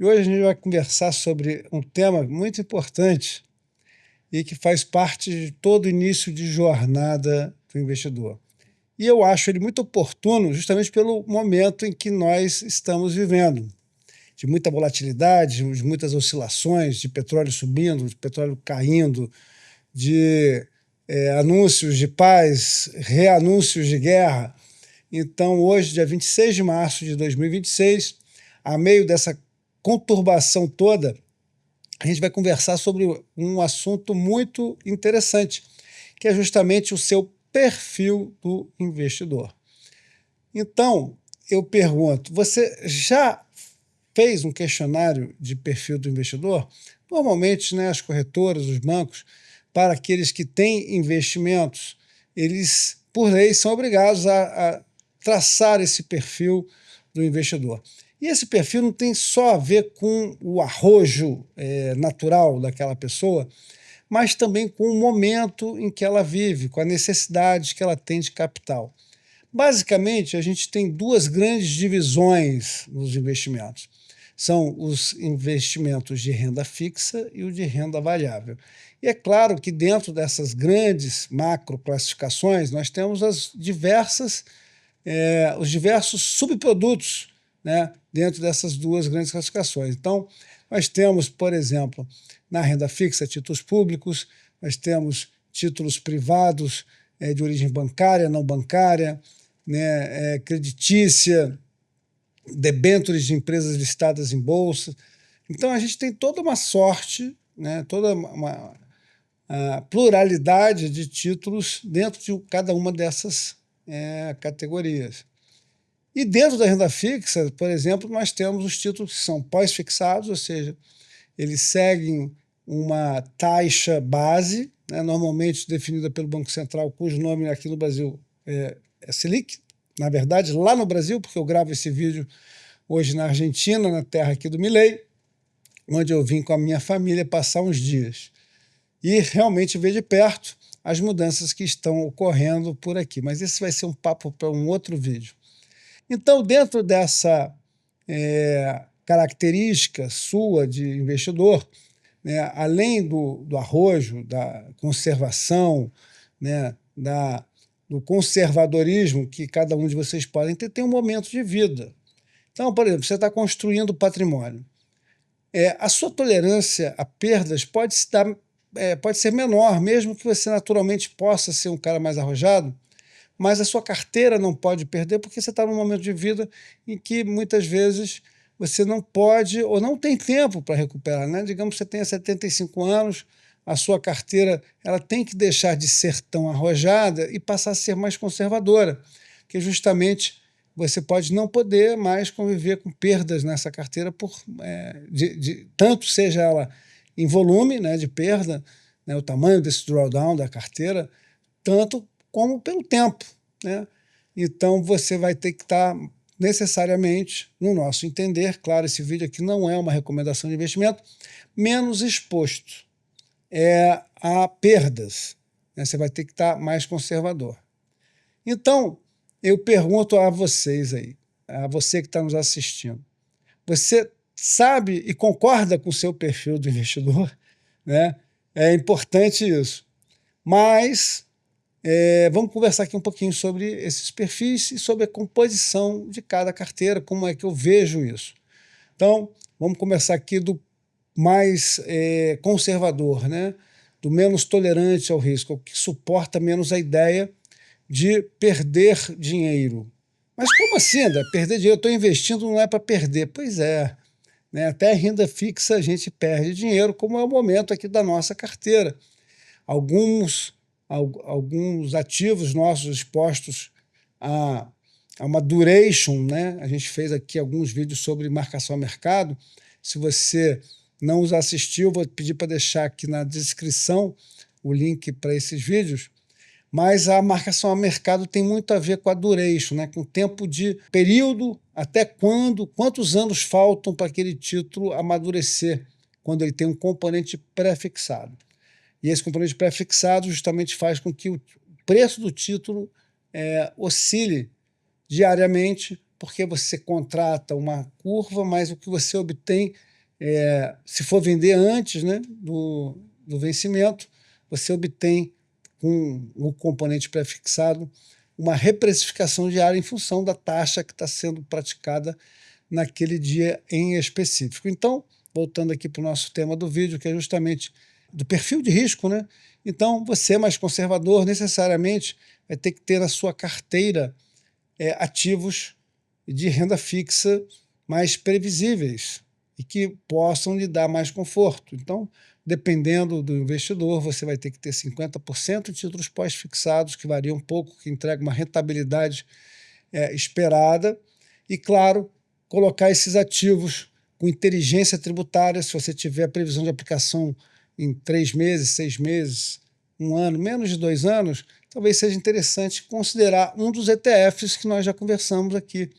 E hoje a gente vai conversar sobre um tema muito importante e que faz parte de todo início de jornada do investidor. E eu acho ele muito oportuno justamente pelo momento em que nós estamos vivendo, de muita volatilidade, de muitas oscilações, de petróleo subindo, de petróleo caindo, de anúncios de paz, reanúncios de guerra. Então, hoje, dia 26 de março de 2026, a meio dessa conturbação toda, a gente vai conversar sobre um assunto muito interessante, que é justamente o seu perfil do investidor. Então, eu pergunto, você já fez um questionário de perfil do investidor? Normalmente, né, as corretoras, os bancos, para aqueles que têm investimentos, eles, por lei, são obrigados a traçar esse perfil do investidor. E esse perfil não tem só a ver com o arrojo natural daquela pessoa, mas também com o momento em que ela vive, com a necessidade que ela tem de capital. Basicamente, a gente tem duas grandes divisões nos investimentos. São os investimentos de renda fixa e o de renda variável. E é claro que dentro dessas grandes macro classificações, nós temos os diversos subprodutos, né, dentro dessas duas grandes classificações. Então, nós temos, por exemplo, na renda fixa, títulos públicos, nós temos títulos privados de origem bancária, não bancária, né, creditícia, debêntures de empresas listadas em bolsa. Então, a gente tem toda uma sorte, né, toda uma pluralidade de títulos dentro de cada uma dessas categorias. E dentro da renda fixa, por exemplo, nós temos os títulos que são pós-fixados, ou seja, eles seguem uma taxa base, né, normalmente definida pelo Banco Central, cujo nome aqui no Brasil é Selic. Na verdade, lá no Brasil, porque eu gravo esse vídeo hoje na Argentina, na terra aqui do Milei, onde eu vim com a minha família passar uns dias. E realmente ver de perto as mudanças que estão ocorrendo por aqui. Mas esse vai ser um papo para um outro vídeo. Então, dentro dessa característica sua de investidor, né, além do arrojo, da conservação, né, do conservadorismo que cada um de vocês podem ter, tem um momento de vida. Então, por exemplo, você está construindo patrimônio. A sua tolerância a perdas pode ser menor, mesmo que você naturalmente possa ser um cara mais arrojado, mas a sua carteira não pode perder porque você está num momento de vida em que muitas vezes você não pode ou não tem tempo para recuperar, né? Digamos que você tenha 75 anos, a sua carteira ela tem que deixar de ser tão arrojada e passar a ser mais conservadora, porque justamente você pode não poder mais conviver com perdas nessa carteira, tanto seja ela em volume, né, de perda, né, o tamanho desse drawdown da carteira, tanto como pelo tempo, né? Então, você vai ter que estar necessariamente, no nosso entender, claro, esse vídeo aqui não é uma recomendação de investimento, menos exposto a perdas, né? Você vai ter que estar mais conservador. Então, eu pergunto a vocês aí, a você que está nos assistindo, você sabe e concorda com o seu perfil do investidor, né? É importante isso. Mas vamos conversar aqui um pouquinho sobre esses perfis e sobre a composição de cada carteira, como é que eu vejo isso. Então, vamos começar aqui do mais conservador, né? Do menos tolerante ao risco, o que suporta menos a ideia de perder dinheiro. Mas como assim, André? Perder dinheiro? Eu estou investindo, não é para perder. Pois é. Né? Até renda fixa a gente perde dinheiro, como é o momento aqui da nossa carteira. Alguns ativos nossos expostos a uma duration, né? A gente fez aqui alguns vídeos sobre marcação a mercado. Se você não os assistiu, vou pedir para deixar aqui na descrição o link para esses vídeos. Mas a marcação a mercado tem muito a ver com a duration, né? Com o tempo de período, até quantos anos faltam para aquele título amadurecer, quando ele tem um componente pré-fixado. E esse componente pré-fixado justamente faz com que o preço do título oscile diariamente, porque você contrata uma curva, mas o que você obtém Se for vender antes, né, do vencimento, você obtém, com o componente pré-fixado, uma reprecificação diária em função da taxa que está sendo praticada naquele dia em específico. Então, voltando aqui para o nosso tema do vídeo, que é justamente do perfil de risco, né? Então, você mais conservador, necessariamente, vai ter que ter na sua carteira ativos de renda fixa mais previsíveis e que possam lhe dar mais conforto. Então, dependendo do investidor, você vai ter que ter 50% de títulos pós-fixados, que varia um pouco, que entrega uma rentabilidade esperada, e, claro, colocar esses ativos com inteligência tributária. Se você tiver previsão de aplicação em 3 meses, 6 meses, 1 ano, menos de 2 anos, talvez seja interessante considerar um dos ETFs que nós já conversamos aqui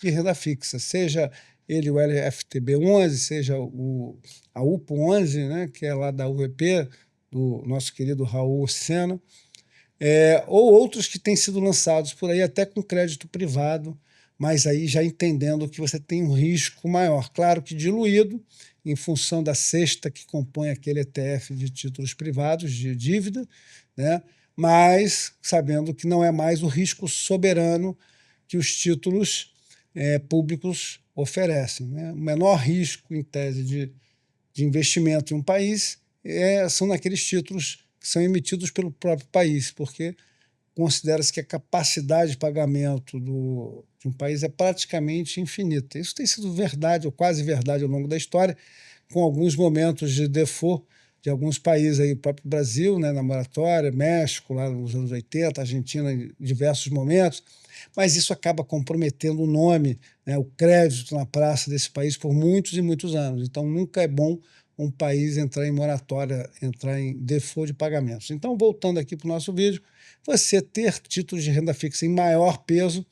de renda fixa, seja ele o LFTB11, seja a UPO11, né, que é lá da UVP, do nosso querido Raul Sena, ou outros que têm sido lançados por aí até com crédito privado, mas aí já entendendo que você tem um risco maior, claro que diluído, em função da cesta que compõe aquele ETF de títulos privados, de dívida, né? Mas sabendo que não é mais o risco soberano que os títulos públicos oferecem, né? O menor risco, em tese, de investimento em um país são naqueles títulos que são emitidos pelo próprio país, porque considera-se que a capacidade de pagamento de um país é praticamente infinita. Isso tem sido verdade, ou quase verdade, ao longo da história, com alguns momentos de default de alguns países, aí, o próprio Brasil, né, na moratória, México, lá nos anos 80, Argentina, em diversos momentos, mas isso acaba comprometendo o nome, né, o crédito na praça desse país por muitos e muitos anos. Então, nunca é bom um país entrar em moratória, entrar em default de pagamentos. Então, voltando aqui para o nosso vídeo, você ter títulos de renda fixa em maior peso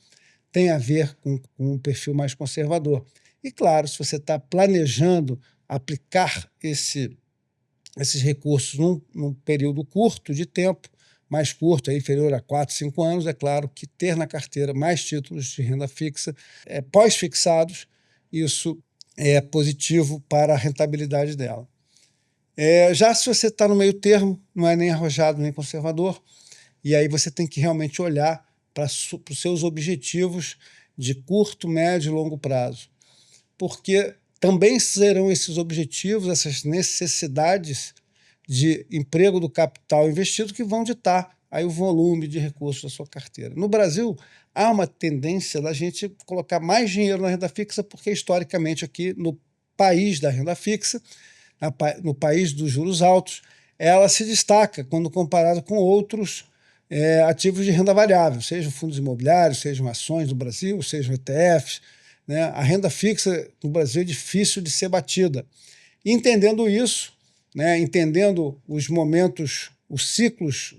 tem a ver com um perfil mais conservador. E, claro, se você está planejando aplicar esses recursos num período curto de tempo, mais curto, inferior a 4, 5 anos, é claro que ter na carteira mais títulos de renda fixa pós-fixados, isso é positivo para a rentabilidade dela. Já se você está no meio termo, não é nem arrojado nem conservador, e aí você tem que realmente olhar para os seus objetivos de curto, médio e longo prazo. Porque também serão esses objetivos, essas necessidades de emprego do capital investido que vão ditar aí o volume de recursos da sua carteira. No Brasil, há uma tendência da gente colocar mais dinheiro na renda fixa, porque historicamente aqui no país da renda fixa, no país dos juros altos, ela se destaca quando comparado com outros ativos de renda variável, sejam fundos imobiliários, sejam ações do Brasil, sejam ETFs. Né? A renda fixa no Brasil é difícil de ser batida. E entendendo isso, né, entendendo os momentos, os ciclos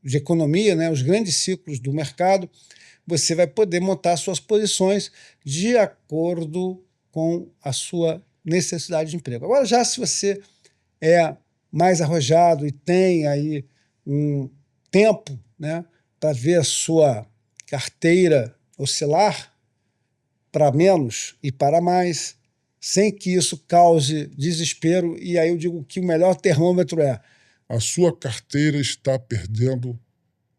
de economia, né, os grandes ciclos do mercado, você vai poder montar suas posições de acordo com a sua necessidade de emprego. Agora, já se você é mais arrojado e tem aí um tempo, né, para ver a sua carteira oscilar para menos e para mais, sem que isso cause desespero, e aí eu digo que o melhor termômetro é: a sua carteira está perdendo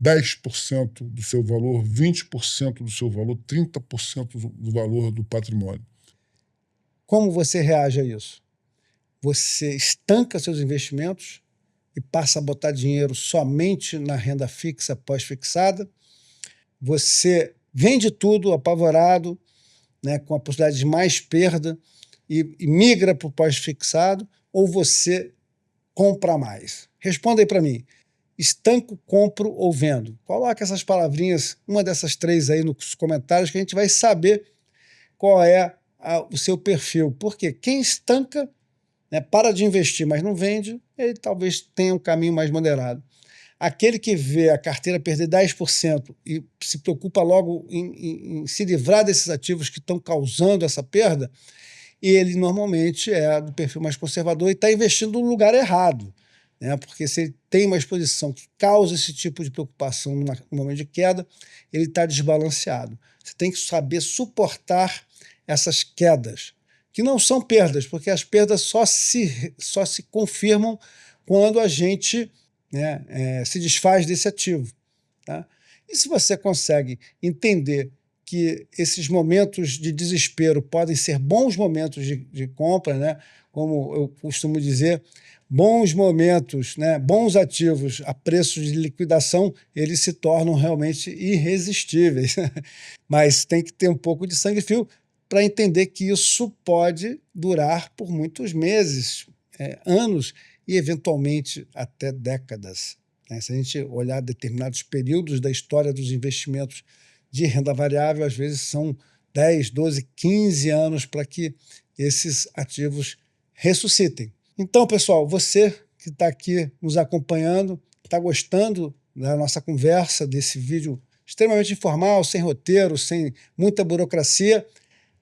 10% do seu valor, 20% do seu valor, 30% do valor do patrimônio. Como você reage a isso? Você estanca seus investimentos e passa a botar dinheiro somente na renda fixa pós-fixada? Você vende tudo apavorado, né, com a possibilidade de mais perda e migra para o pós-fixado, ou você compra mais? Responda aí para mim. Estanco, compro ou vendo? Coloca essas palavrinhas, uma dessas três aí nos comentários, que a gente vai saber qual é o seu perfil. Porque quem estanca, né, para de investir, mas não vende, ele talvez tenha um caminho mais moderado. Aquele que vê a carteira perder 10% e se preocupa logo em se livrar desses ativos que estão causando essa perda, ele normalmente é do perfil mais conservador e está investindo no lugar errado. Né? Porque se ele tem uma exposição que causa esse tipo de preocupação no momento de queda, ele está desbalanceado. Você tem que saber suportar essas quedas. que não são perdas, porque as perdas só se confirmam quando a gente, né, se desfaz desse ativo. Tá? E se você consegue entender que esses momentos de desespero podem ser bons momentos de compra, né? Como eu costumo dizer, bons momentos, né? Bons ativos a preços de liquidação, eles se tornam realmente irresistíveis. Mas tem que ter um pouco de sangue frio para entender que isso pode durar por muitos meses, anos e, eventualmente, até décadas. Se a gente olhar determinados períodos da história dos investimentos de renda variável, às vezes são 10, 12, 15 anos para que esses ativos ressuscitem. Então, pessoal, você que está aqui nos acompanhando, está gostando da nossa conversa, desse vídeo extremamente informal, sem roteiro, sem muita burocracia,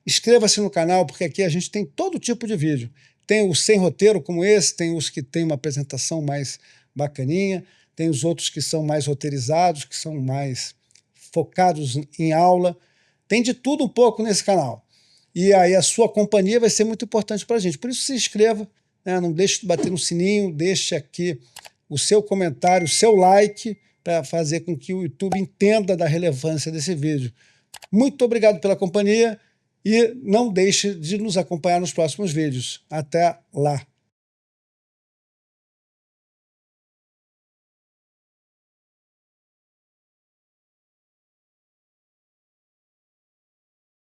inscreva-se no canal, porque aqui a gente tem todo tipo de vídeo. Tem os sem roteiro como esse, tem os que tem uma apresentação mais bacaninha, tem os outros que são mais roteirizados, que são mais focados em aula. Tem de tudo um pouco nesse canal. E aí a sua companhia vai ser muito importante para a gente. Por isso se inscreva, né? Não deixe de bater no sininho, deixe aqui o seu comentário, o seu like, para fazer com que o YouTube entenda da relevância desse vídeo. Muito obrigado pela companhia e não deixe de nos acompanhar nos próximos vídeos. Até lá!